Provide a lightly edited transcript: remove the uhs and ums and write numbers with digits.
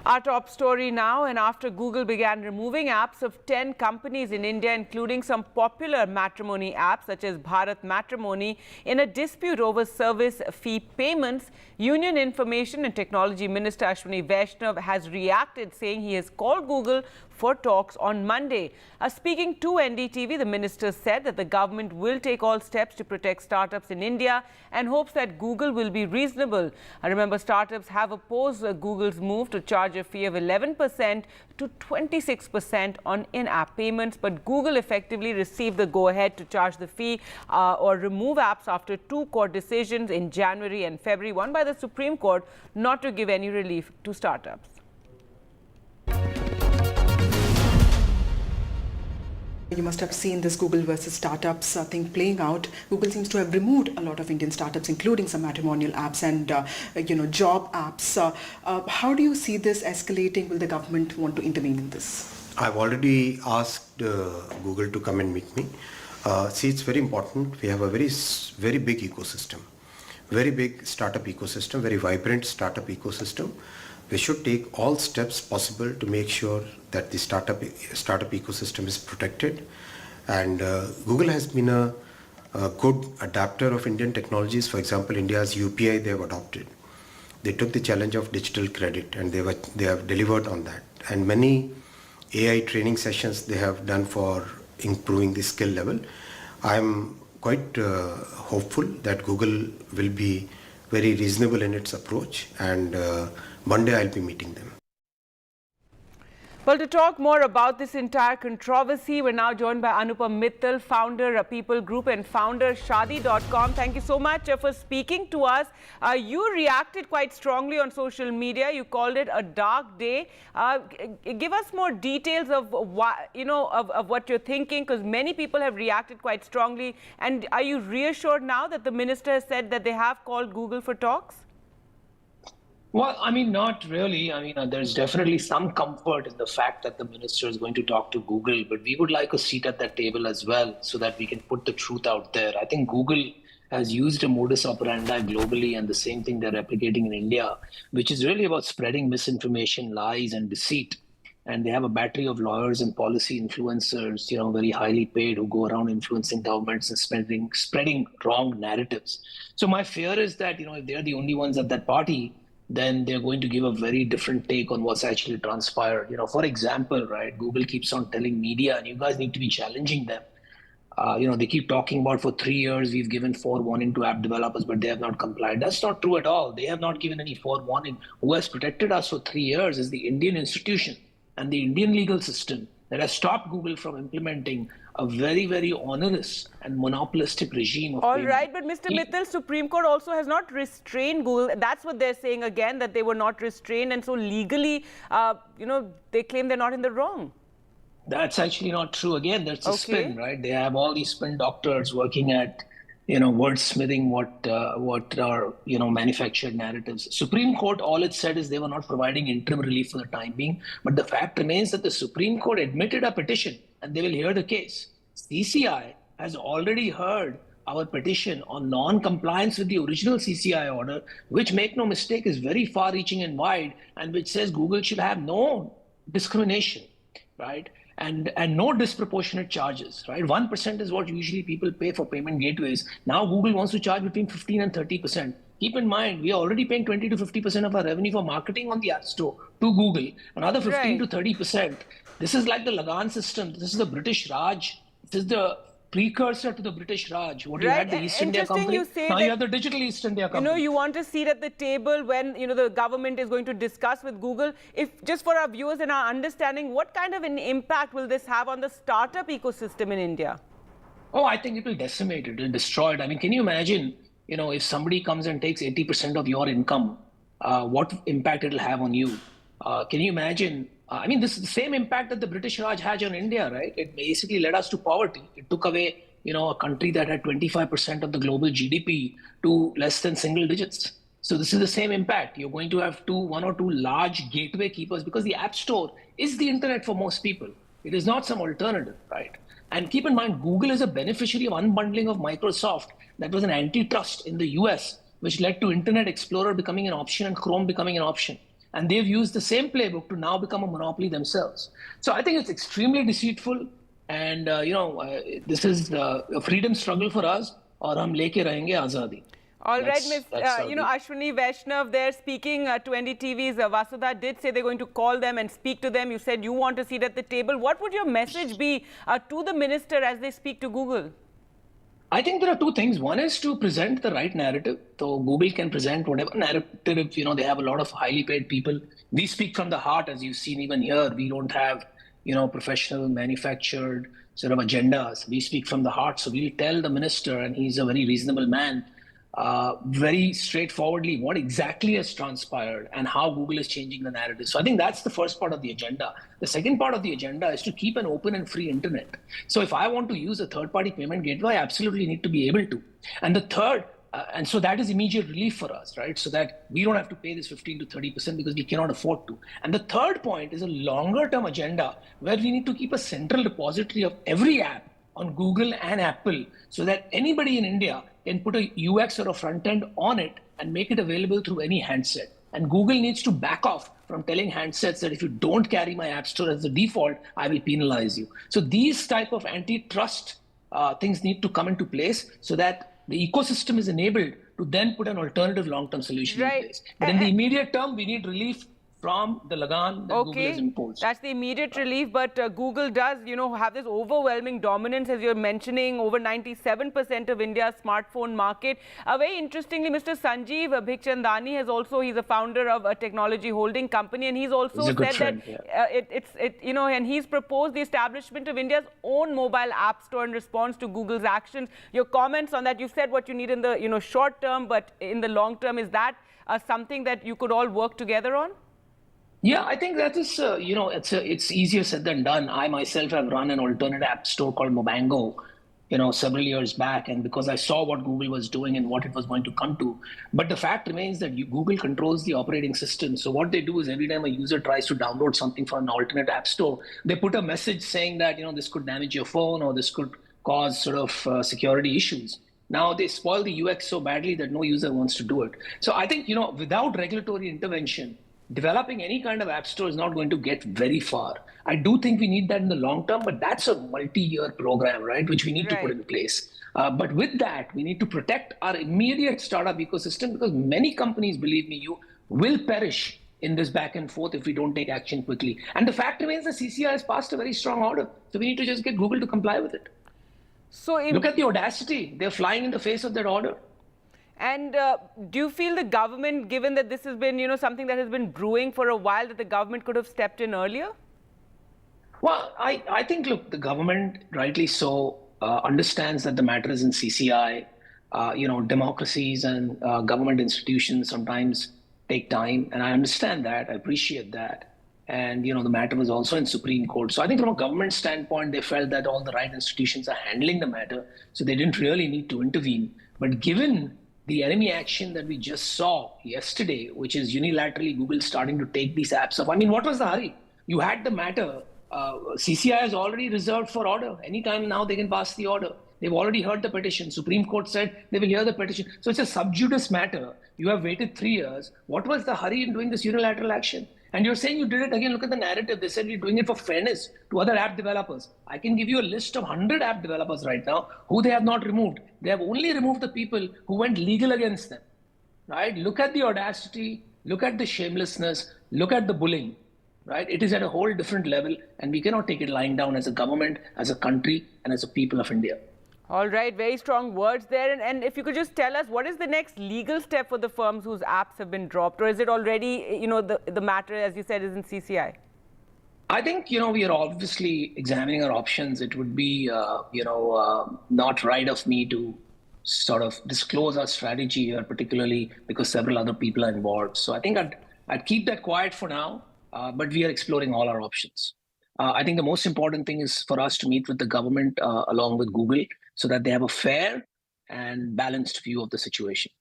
Our top story now, and after Google began removing apps of 10 companies in India, including some popular matrimony apps such as Bharat Matrimony, in a dispute over service fee payments, Union Information and Technology Minister Ashwini Vaishnaw has reacted, saying he has called Google for talks on Monday. Speaking to NDTV, the minister said that the government will take all steps to protect startups in India and hopes that Google will be reasonable. Remember, startups have opposed Google's move to charge a fee of 11% to 26% on in-app payments, but Google effectively received the go-ahead to charge the fee or remove apps after two court decisions in January and February, one by the Supreme Court, not to give any relief to startups. You must have seen this Google versus startups thing playing out. Google seems to have removed a lot of Indian startups, including some matrimonial apps and job apps. How do you see this escalating? Will the government want to intervene in this? I've already asked Google to come and meet me. See, it's very important. We have a very big ecosystem, very big startup ecosystem, very vibrant startup ecosystem. We should take all steps possible to make sure that the startup ecosystem is protected. And Google has been a good adapter of Indian technologies. For example, India's UPI they have adopted. They took the challenge of digital credit and they have delivered on that. And many AI training sessions they have done for improving the skill level. I'm quite hopeful that Google will be very reasonable in its approach, and Monday I'll be meeting them. Well, to talk more about this entire controversy, we're now joined by Anupam Mital, founder of People Group and founder Shadi.com. Thank you so much for speaking to us. You reacted quite strongly on social media. You called it a dark day. Give us more details of what you're thinking, because many people have reacted quite strongly. And are you reassured now that the minister has said that they have called Google for talks? Well, I mean, not really. I mean, there's definitely some comfort in the fact that the minister is going to talk to Google, but we would like a seat at that table as well so that we can put the truth out there. I think Google has used a modus operandi globally, and the same thing they're replicating in India, which is really about spreading misinformation, lies, and deceit. And they have a battery of lawyers and policy influencers, very highly paid, who go around influencing governments and spreading wrong narratives. So my fear is that, if they're the only ones at that party, then they're going to give a very different take on what's actually transpired. For example, right, Google keeps on telling media, and you guys need to be challenging them. They keep talking about for 3 years, we've given forewarning to app developers, but they have not complied. That's not true at all. They have not given any forewarning. Who has protected us for 3 years is the Indian institution and the Indian legal system that has stopped Google from implementing a very, very onerous and monopolistic regime of All right, but Mr. Mital, Supreme Court also has not restrained Google. That's what they're saying again, that they were not restrained. And so legally, they claim they're not in the wrong. That's actually not true. Again, that's a spin, right? They have all these spin doctors working at, wordsmithing what are, manufactured narratives. Supreme Court, all it said is they were not providing interim relief for the time being. But the fact remains that the Supreme Court admitted a petition and they will hear the case. CCI has already heard our petition on non-compliance with the original CCI order, which, make no mistake, is very far-reaching and wide, and which says Google should have no discrimination, right? And no disproportionate charges, right? 1% is what usually people pay for payment gateways. Now Google wants to charge between 15 and 30%. Keep in mind, we are already paying 20 to 50% of our revenue for marketing on the App Store to Google, another 15 to 30%. This is like the Lagan system. This is the British Raj. This is the precursor to the British Raj. What you had the East India Company, now you have the digital East India Company. You want a seat at the table when, the government is going to discuss with Google. If, just for our viewers and our understanding, what kind of an impact will this have on the startup ecosystem in India? Oh, I think it will decimate it, it will destroy it. I mean, can you imagine, if somebody comes and takes 80% of your income, what impact it will have on you? Can you imagine? I mean, this is the same impact that the British Raj had on India, right? It basically led us to poverty. It took away, a country that had 25% of the global GDP to less than single digits. So this is the same impact. You're going to have one or two large gateway keepers, because the App Store is the internet for most people. It is not some alternative, right? And keep in mind, Google is a beneficiary of unbundling of Microsoft. That was an antitrust in the US, which led to Internet Explorer becoming an option and Chrome becoming an option. and they've used the same playbook to now become a monopoly themselves. So I think it's extremely deceitful, and this is a freedom struggle for us, और हम लेके रहेंगे आज़ादी. All right, Ms. That's Ashwini Vaishnaw, there speaking to NDTV's Vasudha did say they're going to call them and speak to them. You said you want a seat at the table. What would your message be to the minister as they speak to Google? I think there are two things. One is to present the right narrative. So Google can present whatever narrative, they have a lot of highly paid people. We speak from the heart, as you've seen even here. We don't have, professional manufactured sort of agendas. We speak from the heart. So we'll tell the minister, and he's a very reasonable man, very straightforwardly what exactly has transpired and how Google is changing the narrative. So I think that's the first part of the agenda. The second part of the agenda is to keep an open and free internet. So if I want to use a third-party payment gateway, I absolutely need to be able to. And the third, and so that is immediate relief for us, right? So that we don't have to pay this 15 to 30% because we cannot afford to. And the third point is a longer-term agenda where we need to keep a central repository of every app on Google and Apple so that anybody in India can put a UX or a front end on it and make it available through any handset. And Google needs to back off from telling handsets that if you don't carry my app store as the default, I will penalize you. So these type of antitrust things need to come into place so that the ecosystem is enabled to then put an alternative long-term solution in place. But in the immediate term, we need relief from the lagan that Google has imposed. That's the immediate relief, but Google does, have this overwhelming dominance, as you're mentioning, over 97% of India's smartphone market. Very interestingly, Mr. Sanjeev Bhikchandani he's a founder of a technology holding company, and he's also said that and he's proposed the establishment of India's own mobile app store in response to Google's actions. Your comments on that, you said what you need in the short term, but in the long term, is that something that you could all work together on? Yeah, I think that is, it's easier said than done. I myself have run an alternate app store called Mobango, several years back, and because I saw what Google was doing and what it was going to come to. But the fact remains that Google controls the operating system. So what they do is every time a user tries to download something from an alternate app store, they put a message saying that, this could damage your phone or this could cause sort of security issues. Now they spoil the UX so badly that no user wants to do it. So I think, without regulatory intervention, developing any kind of app store is not going to get very far. I do think we need that in the long term, but that's a multi-year program, right, which we need to put in place. But with that, we need to protect our immediate startup ecosystem because many companies, believe me, will perish in this back and forth if we don't take action quickly. And the fact remains the CCI has passed a very strong order. So we need to just get Google to comply with it. So look at the audacity. They're flying in the face of that order. And do you feel the government, given that this has been, something that has been brewing for a while, that the government could have stepped in earlier? Well, I think, look, the government, rightly so, understands that the matter is in CCI. Democracies and government institutions sometimes take time, and I understand that. I appreciate that. And, the matter was also in Supreme Court. So I think from a government standpoint, they felt that all the right institutions are handling the matter, so they didn't really need to intervene. But given the enemy action that we just saw yesterday, which is unilaterally Google starting to take these apps off. I mean, what was the hurry? You had the matter. CCI is already reserved for order. Anytime now they can pass the order. They've already heard the petition. Supreme Court said they will hear the petition. So it's a sub judice matter. You have waited 3 years. What was the hurry in doing this unilateral action? And you're saying you did it again. Look at the narrative. They said you're doing it for fairness to other app developers. I can give you a list of 100 app developers right now who they have not removed. They have only removed the people who went legal against them. Right? Look at the audacity. Look at the shamelessness. Look at the bullying. Right? It is at a whole different level, and we cannot take it lying down as a government, as a country, and as a people of India. All right, very strong words there. And if you could just tell us, what is the next legal step for the firms whose apps have been dropped? Or is it already, the matter, as you said, is in CCI? I think, we are obviously examining our options. It would be, not right of me to sort of disclose our strategy here, particularly because several other people are involved. So I think I'd keep that quiet for now, but we are exploring all our options. I think the most important thing is for us to meet with the government along with Google so that they have a fair and balanced view of the situation.